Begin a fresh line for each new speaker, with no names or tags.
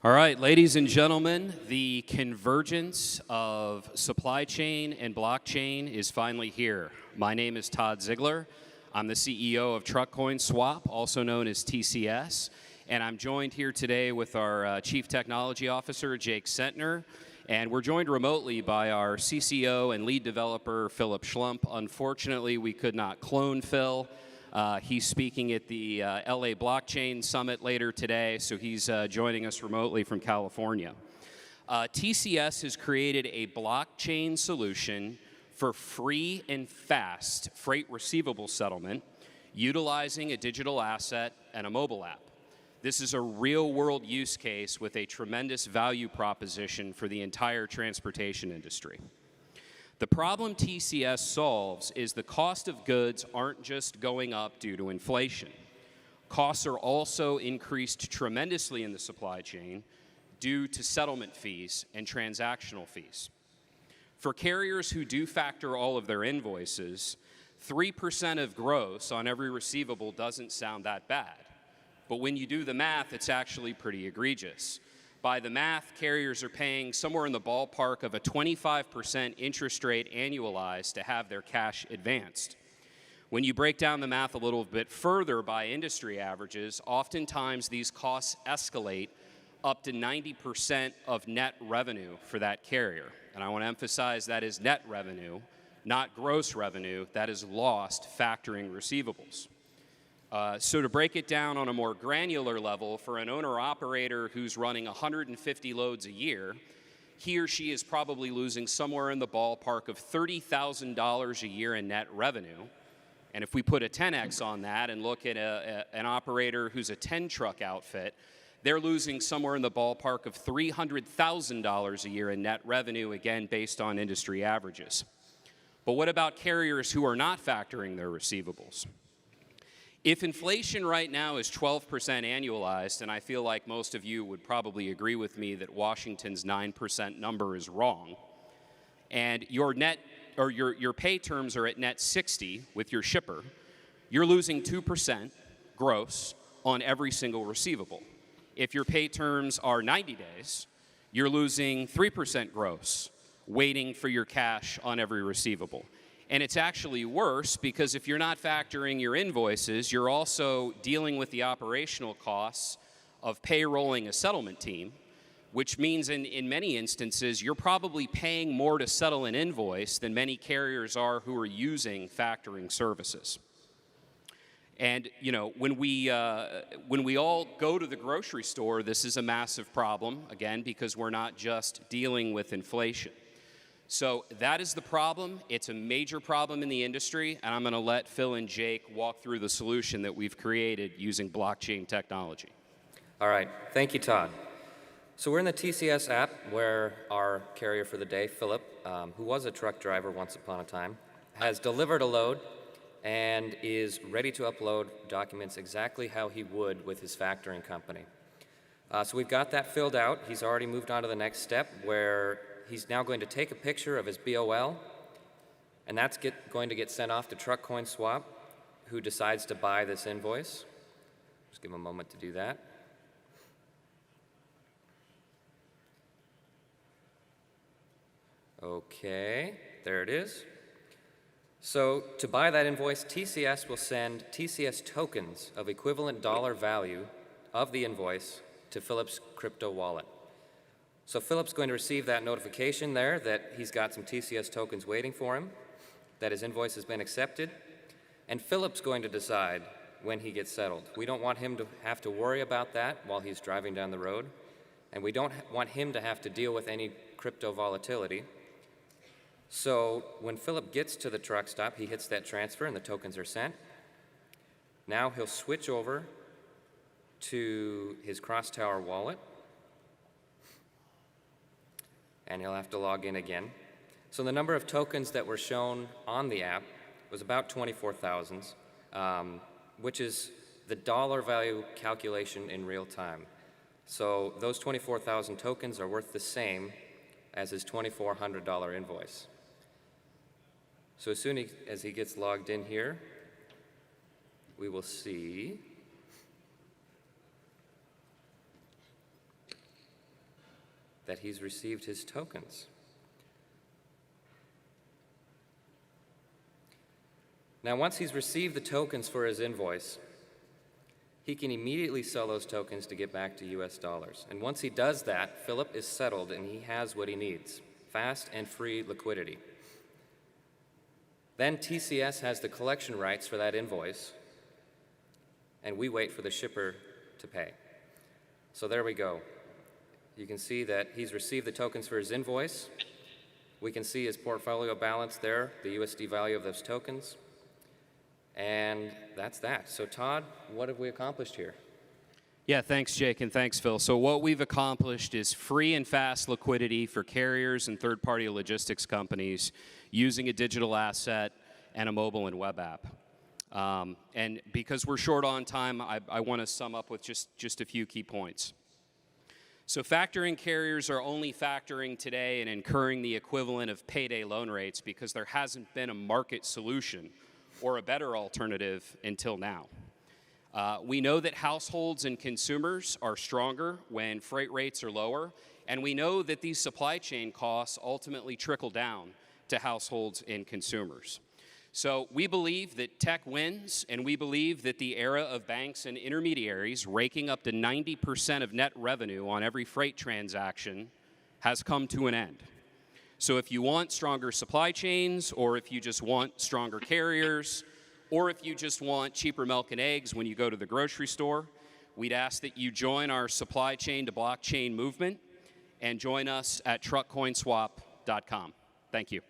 All right, ladies and gentlemen, the convergence of supply chain and blockchain is finally here. My name is Todd Ziegler. I'm the CEO of TruckCoin also known as TCS, and I'm joined here today with our Chief Technology Officer, Jake Sentner, and we're joined remotely by our CCO and lead developer, Philip Schlump. Unfortunately, we could not clone Phil. He's speaking at the LA Blockchain Summit later today, so he's joining us remotely from California. TCS has created a blockchain solution for free and fast freight receivable settlement utilizing a digital asset and a mobile app. This is a real-world use case with a tremendous value proposition for the entire transportation industry. The problem TCS solves is the cost of goods aren't just going up due to inflation. Costs are also increased tremendously in the supply chain due to settlement fees and transactional fees. For carriers who do factor all of their invoices, 3% of gross on every receivable doesn't sound that bad. But when you do the math, it's actually pretty egregious. By the math, carriers are paying somewhere in the ballpark of a 25% interest rate annualized to have their cash advanced. When you break down the math a little bit further by industry averages, oftentimes these costs escalate up to 90% of net revenue for that carrier. And I want to emphasize that is net revenue, not gross revenue, that is lost factoring receivables. So to break it down on a more granular level, for an owner-operator who's running 150 loads a year, he or she is probably losing somewhere in the ballpark of $30,000 a year in net revenue. And if we put a 10x on that and look at an operator who's a 10-truck outfit, they're losing somewhere in the ballpark of $300,000 a year in net revenue, again, based on industry averages. But what about carriers who are not factoring their receivables? If inflation right now is 12% annualized, and I feel like most of you would probably agree with me that Washington's 9% number is wrong, and your pay terms are at net 60 with your shipper, you're losing 2% gross on every single receivable. If your pay terms are 90 days, you're losing 3% gross, waiting for your cash on every receivable. And it's actually worse because if you're not factoring your invoices, you're also dealing with the operational costs of payrolling a settlement team, which means in many instances, you're probably paying more to settle an invoice than many carriers are who are using factoring services. And you know, when we all go to the grocery store, this is a massive problem, again, because we're not just dealing with inflation. So that is the problem. It's a major problem in the industry, and I'm going to let Phil and Jake walk through the solution that we've created using blockchain technology.
All right. Thank you, Todd. So we're in the TCS app where our carrier for the day, Philip, who was a truck driver once upon a time, has delivered a load and is ready to upload documents exactly how he would with his factoring company. So we've got that filled out. He's already moved on to the next step where he's now going to take a picture of his BOL, and that's going to get sent off to TruckCoin, who decides to buy this invoice. Just give him a moment to do that. Okay, there it is. So to buy that invoice, TCS will send TCS tokens of equivalent dollar value of the invoice to Philip's crypto wallet. So Philip's going to receive that notification there that he's got some TCS tokens waiting for him, that his invoice has been accepted, and Philip's going to decide when he gets settled. We don't want him to have to worry about that while he's driving down the road, and we don't want him to have to deal with any crypto volatility. So when Philip gets to the truck stop, he hits that transfer and the tokens are sent. Now he'll switch over to his Crosstower wallet, and he'll have to log in again. So the number of tokens that were shown on the app was about 24,000, which is the dollar value calculation in real time. So those 24,000 tokens are worth the same as his $2,400 invoice. So as soon as he gets logged in here, we will see that he's received his tokens. Now, once he's received the tokens for his invoice, he can immediately sell those tokens to get back to US dollars. And once he does that, Philip is settled and he has what he needs: fast and free liquidity. Then TCS has the collection rights for that invoice, and we wait for the shipper to pay. So there we go. You can see that he's received the tokens for his invoice. We can see his portfolio balance there, the USD value of those tokens. And that's that. So Todd, what have we accomplished here?
Yeah, thanks, Jake, and thanks, Phil. So what we've accomplished is free and fast liquidity for carriers and third-party logistics companies using a digital asset and a mobile and web app. And because we're short on time, I want to sum up with just a few key points. So factoring carriers are only factoring today and incurring the equivalent of payday loan rates because there hasn't been a market solution or a better alternative until now. We know that households and consumers are stronger when freight rates are lower, and we know that these supply chain costs ultimately trickle down to households and consumers. So we believe that tech wins, and we believe that the era of banks and intermediaries raking up to 90% of net revenue on every freight transaction has come to an end. So if you want stronger supply chains, or if you just want stronger carriers, or if you just want cheaper milk and eggs when you go to the grocery store, we'd ask that you join our supply chain to blockchain movement and join us at truckcoinswap.com. Thank you.